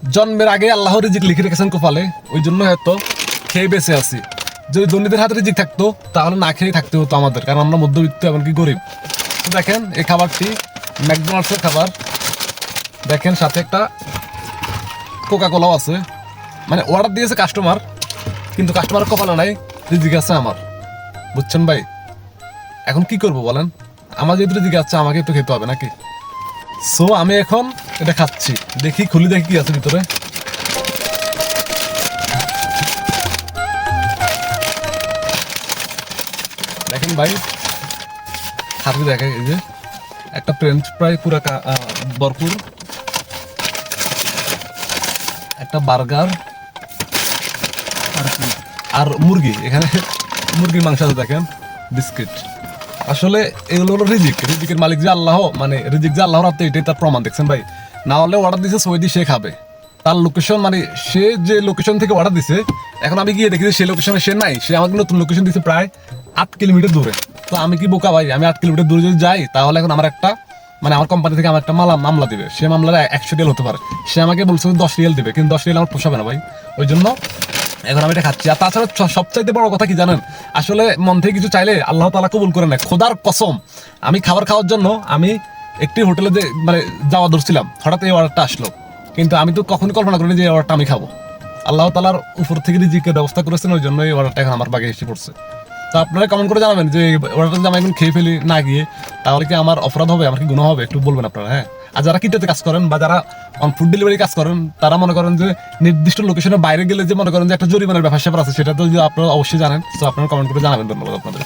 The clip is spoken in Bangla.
জন্মের আগে আল্লাহ রিজিক লিখে রেখেছেন কপালে, ওই জন্য হয়তো খেয়ে বেঁচে আছি। যদি ধনীদের হাতে রিজিক থাকতো তাহলে না খেয়ে থাকতে হতো আমাদের, কারণ আমরা মধ্যবিত্ত এমনকি গরিব। তো দেখেন এই খাবারটি ম্যাকডোনাল্ডসের খাবার, দেখেন সাথে একটা কোকা কোলাও আছে। মানে অর্ডার দিয়েছে কাস্টমার, কিন্তু কাস্টমার কপালে নাই, রিজিক আছে আমার, বুঝছেন ভাই? এখন কি করব বলেন? আমার যেহেতু রিজিক আছে আমাকে তো খেতে হবে নাকি? সো আমি এখন এটা খাচ্ছি, দেখি খুলি দেখি কি আছে ভিতরে। দেখেন ভাই, হাতে দেখে এই যে একটা ফ্রেঞ্চ ফ্রাই পুরা ভরপুর, একটা বার্গার আর মুরগি, এখানে মুরগির মাংস আছে দেখেন, বিস্কিট। আসলে এগুলো হলো রিজিক, রিজিকের মালিক যে আল্লাহ, মানে রিজিক যে আল্লাহর হাতে, এটাই তার প্রমাণ, দেখছেন ভাই? না হলে অর্ডার দিছে সৌদি, সে খাবে তার লোকেশন, মানে সে যে লোকেশন থেকে অর্ডার দিছে, এখন আমি গিয়ে দেখি সেই লোকেশনে সে নাই, সে আমাকে নতুন লোকেশন দিছে প্রায় 8 কিলোমিটার দূরে। তো আমি কি বোকা ভাই? আমি 8 কিলোমিটার দূরে যদি যাই তাহলে এখন আমার একটা, মানে আমার কোম্পানি থেকে আমার একটা মামলা দিবে, সে মামলার 100 রিয়াল হতে পারে, সে আমাকে বলছে 10 রিয়াল দিবে, কিন্তু 10 রিয়াল আমার পোষাবে না ভাই। ওই জন্য এখন আমি এটা খাচ্ছি। আর তাছাড়া সবচাইতে বড় কথা কি জানেন? আসলে মন থেকে কিছু চাইলে আল্লাহ তাআলা কবুল করে নেয়, খোদার কসম। আমি খাবার খাওয়ার জন্য আমি একটি হোটেলে যে মানে যাওয়া ধরছিলাম, হঠাৎ এই অর্ডারটা আসলো, কিন্তু আমি তো কখনোই কল্পনা করিনি যে এই অর্ডারটা আমি খাবো। আল্লাহ তাআলার উপর থেকে রিজিকের ব্যবস্থা করেছেন, ওই জন্য এই অর্ডারটা এখন আমার বাগে এসে পড়ছে। তো আপনারা কমেন্ট করে জানাবেন যে অর্ডারটা যদি আমি এখন খেয়ে ফেলি না গিয়ে, তাহলে কি আমার অপরাধ হবে, আমার কি গুনাহ হবে? একটু বলবেন আপনারা, হ্যাঁ? আর যারা কিটাতে কাজ করেন বা যারা ফুড ডেলিভারি কাজ করেন, তারা মনে করেন যে নির্দিষ্ট লোকেশনের বাইরে গেলে যে মনে করেন যে একটা জরিমানার ব্যাপার স্যাপার আছে, সেটা তো আপনারা অবশ্যই জানেন। তো আপনারা কমেন্ট করে জানাবেন। ধন্যবাদ আপনাদের।